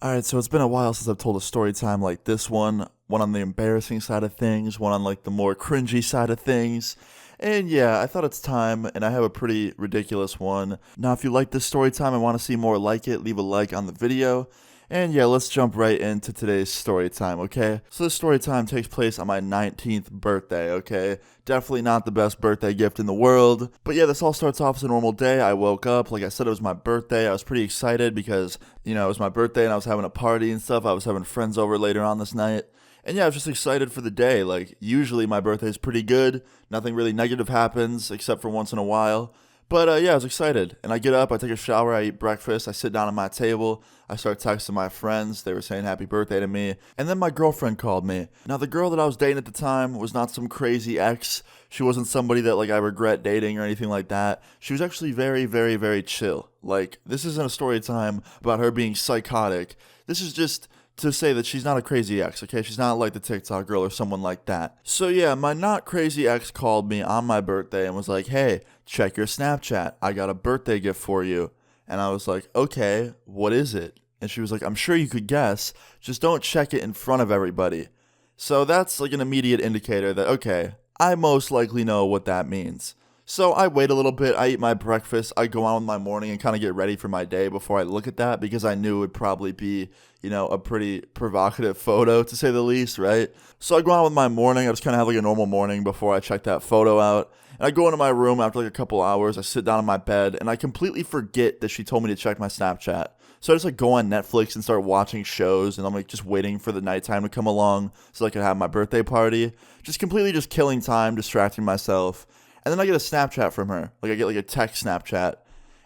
Alright, so it's been a while since I've told a story time like this one on the embarrassing side of things, one on like the more cringy side of things. And yeah, I thought it's time, and I have a pretty ridiculous one. Now, if you like this story time and want to see more like it, leave a like on the video. And yeah, let's jump right into today's story time, okay? So this story time takes place on my 19th birthday, okay? Definitely not the best birthday gift in the world. But yeah, this all starts off as a normal day. I woke up, like I said, it was my birthday. I was pretty excited because, it was my birthday and I was having a party and stuff. I was having friends over later on this night. And yeah, I was just excited for the day. Like, usually my birthday is pretty good. Nothing really negative happens except for once in a while. But yeah, I was excited. And I get up, I take a shower, I eat breakfast, I sit down at my table, I start texting my friends. They were saying happy birthday to me. And then my girlfriend called me. Now, the girl that I was dating at the time was not some crazy ex. She wasn't somebody that, like, I regret dating or anything like that. She was actually very, very, very chill. Like, this isn't a story time about her being psychotic. This is just to say that she's not a crazy ex, okay? She's not like the TikTok girl or someone like that. So yeah, my not crazy ex called me on my birthday and was like, hey, check your Snapchat. I got a birthday gift for you. And I was like, okay, what is it? And she was like, I'm sure you could guess. Just don't check it in front of everybody. So that's like an immediate indicator that, okay, I most likely know what that means. So I wait a little bit, I eat my breakfast, I go on with my morning and kind of get ready for my day before I look at that because I knew it would probably be, a pretty provocative photo to say the least, right? So I go on with my morning, I just kind of have like a normal morning before I check that photo out. And I go into my room after like a couple hours, I sit down on my bed and I completely forget that she told me to check my Snapchat. So I just like go on Netflix and start watching shows and I'm like just waiting for the nighttime to come along so I could have my birthday party. Just completely just killing time, distracting myself. And then I get a Snapchat from her. Like I get like a text Snapchat.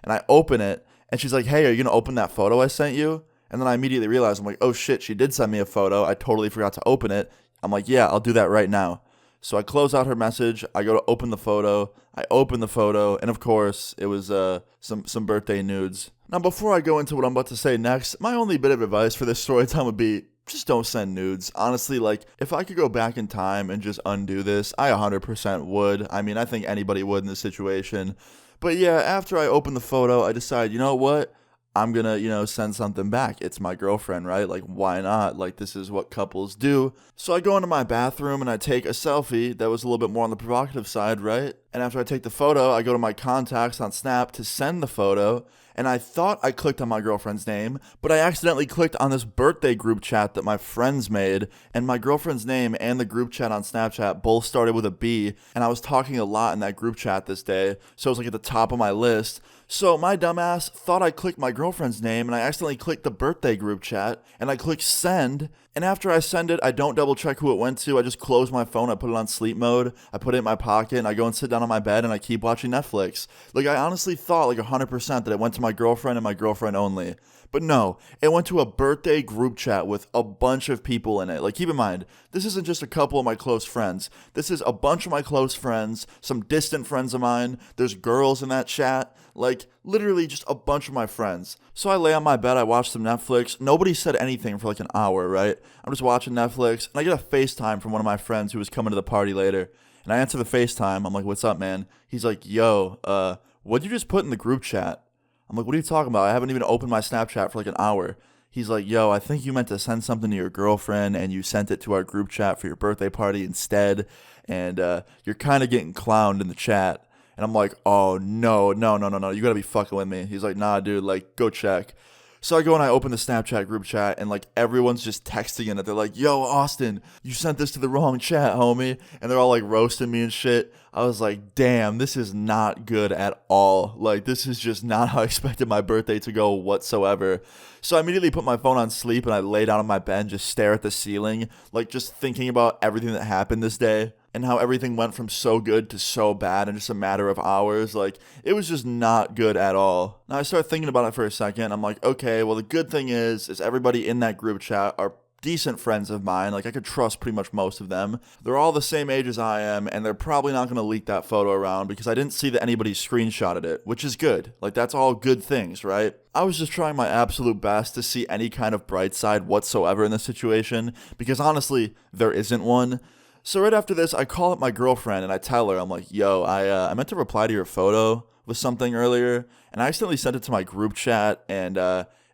And I open it and she's like, hey, are you going to open that photo I sent you? And then I immediately realize, I'm like, oh shit, she did send me a photo. I totally forgot to open it. I'm like, yeah, I'll do that right now. So I close out her message. I go to open the photo. I open the photo. And of course, it was some birthday nudes. Now, before I go into what I'm about to say next, my only bit of advice for this story time would be, just don't send nudes. Honestly, like, if I could go back in time and just undo this, I 100% would. I mean, I think anybody would in this situation. But yeah, after I open the photo, I decide, you know what? I'm gonna, send something back. It's my girlfriend, right? Like, why not? Like, this is what couples do. So I go into my bathroom and I take a selfie that was a little bit more on the provocative side, right? And after I take the photo, I go to my contacts on Snap to send the photo. And I thought I clicked on my girlfriend's name, but I accidentally clicked on this birthday group chat that my friends made. And my girlfriend's name and the group chat on Snapchat both started with a B. And I was talking a lot in that group chat this day. So it was like at the top of my list. So my dumbass thought I clicked my girlfriend's name and I accidentally clicked the birthday group chat and I clicked send. And after I send it, I don't double check who it went to. I just close my phone, I put it on sleep mode, I put it in my pocket, and I go and sit down on my bed and I keep watching Netflix. Like, I honestly thought like 100% that it went to my girlfriend and my girlfriend only. But no, it went to a birthday group chat with a bunch of people in it. Like, keep in mind, this isn't just a couple of my close friends. This is a bunch of my close friends, some distant friends of mine. There's girls in that chat. Like, literally just a bunch of my friends. So I lay on my bed, I watch some Netflix. Nobody said anything for like an hour, right? I'm just watching Netflix, and I get a FaceTime from one of my friends who was coming to the party later. And I answer the FaceTime. I'm like, what's up, man? He's like, yo, what'd you just put in the group chat? I'm like, what are you talking about? I haven't even opened my Snapchat for like an hour. He's like, yo, I think you meant to send something to your girlfriend and you sent it to our group chat for your birthday party instead. And you're kind of getting clowned in the chat. And I'm like, oh, no. You got to be fucking with me. He's like, nah, dude, like, go check. So I go and I open the Snapchat group chat and like everyone's just texting in it. They're like, yo, Austin, you sent this to the wrong chat, homie. And they're all like roasting me and shit. I was like, damn, this is not good at all. Like, this is just not how I expected my birthday to go whatsoever. So I immediately put my phone on sleep and I lay down on my bed and just stare at the ceiling, like just thinking about everything that happened this day and how everything went from so good to so bad in just a matter of hours. Like, it was just not good at all. Now I start thinking about it for a second. I'm like, okay, well, the good thing is everybody in that group chat are decent friends of mine. Like, I could trust pretty much most of them. They're all the same age as I am, and they're probably not going to leak that photo around because I didn't see that anybody screenshotted it, which is good. Like, that's all good things, right? I was just trying my absolute best to see any kind of bright side whatsoever in this situation because honestly, there isn't one. So right after this, I call up my girlfriend and I tell her, I'm like, yo, I meant to reply to your photo with something earlier, and I accidentally sent it to my group chat, and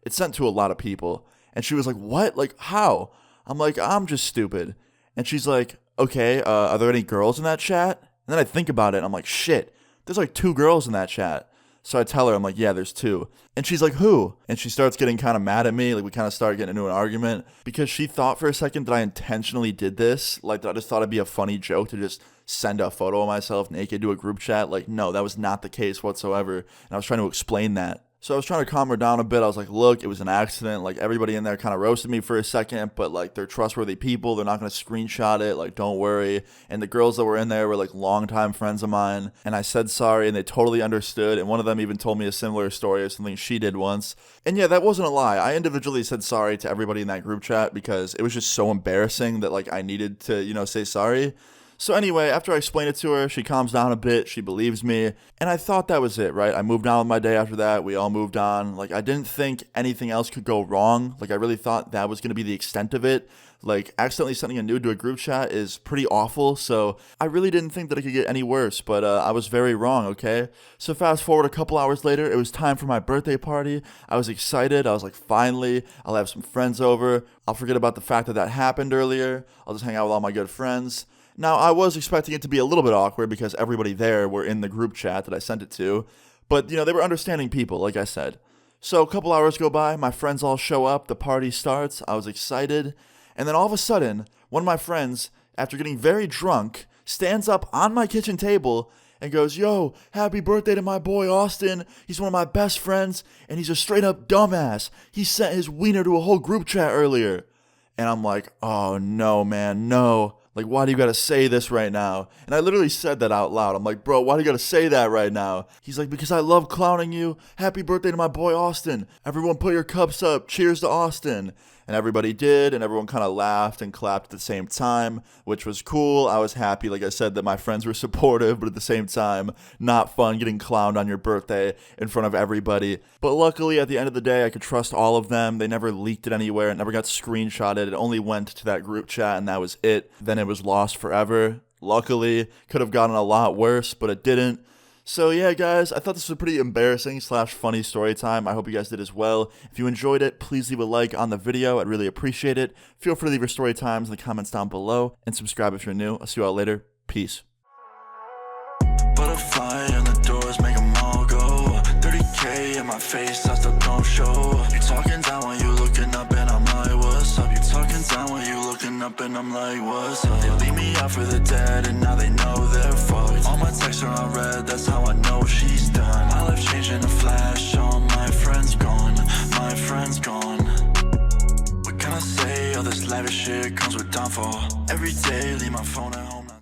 it's sent to a lot of people. And she was like, what? Like, how? I'm like, I'm just stupid. And she's like, okay, are there any girls in that chat? And then I think about it, and I'm like, shit, there's like 2 girls in that chat. So I tell her, I'm like, yeah, there's 2. And she's like, who? And she starts getting kind of mad at me. Like, we kind of start getting into an argument because she thought for a second that I intentionally did this. Like, that I just thought it'd be a funny joke to just send a photo of myself naked to a group chat. Like, no, that was not the case whatsoever. And I was trying to explain that. So I was trying to calm her down a bit. I was like, look, it was an accident. Like, everybody in there kind of roasted me for a second, but like, they're trustworthy people. They're not going to screenshot it. Like, don't worry. And the girls that were in there were like longtime friends of mine. And I said sorry, and they totally understood. And one of them even told me a similar story of something she did once. And yeah, that wasn't a lie. I individually said sorry to everybody in that group chat because it was just so embarrassing that like I needed to, say sorry. So anyway, after I explain it to her, she calms down a bit, she believes me, and I thought that was it, right? I moved on with my day after that, we all moved on. Like, I didn't think anything else could go wrong. Like, I really thought that was going to be the extent of it. Like, accidentally sending a nude to a group chat is pretty awful, so I really didn't think that it could get any worse, but I was very wrong, okay? So fast forward a couple hours later, it was time for my birthday party. I was excited. I was like, finally, I'll have some friends over. I'll forget about the fact that happened earlier. I'll just hang out with all my good friends. Now, I was expecting it to be a little bit awkward because everybody there were in the group chat that I sent it to, but, they were understanding people, like I said. So a couple hours go by, my friends all show up, the party starts, I was excited, and then all of a sudden, one of my friends, after getting very drunk, stands up on my kitchen table and goes, yo, happy birthday to my boy Austin. He's one of my best friends, and he's a straight up dumbass. He sent his wiener to a whole group chat earlier. And I'm like, oh no, man, no. Like, why do you gotta say this right now? And I literally said that out loud. I'm like, bro, why do you gotta say that right now? He's like, because I love clowning you. Happy birthday to my boy Austin. Everyone put your cups up. Cheers to Austin. And everybody did, and everyone kind of laughed and clapped at the same time, which was cool. I was happy, like I said, that my friends were supportive, but at the same time, not fun getting clowned on your birthday in front of everybody. But luckily, at the end of the day, I could trust all of them. They never leaked it anywhere. It never got screenshotted. It only went to that group chat, and that was it. Then it was lost forever. Luckily, could have gotten a lot worse, but it didn't. So yeah, guys, I thought this was a pretty embarrassing / funny story time. I hope you guys did as well. If you enjoyed it, please leave a like on the video. I'd really appreciate it. Feel free to leave your story times in the comments down below, and subscribe if you're new. I'll see you all later. Peace. Butterfly in the doors, make them all go. 30K in my face, I still don't show. You talking down when you looking up, and I'm like, what's up? You talking down when you looking up, and I'm like, what's up? They leave me out for the dead, and now they know they're fucked. All my texts are unread, that's how I know she's done. My life changed in a flash, all my friends gone. My friends gone. What can I say? All this lavish shit comes with downfall. Every day, leave my phone at home.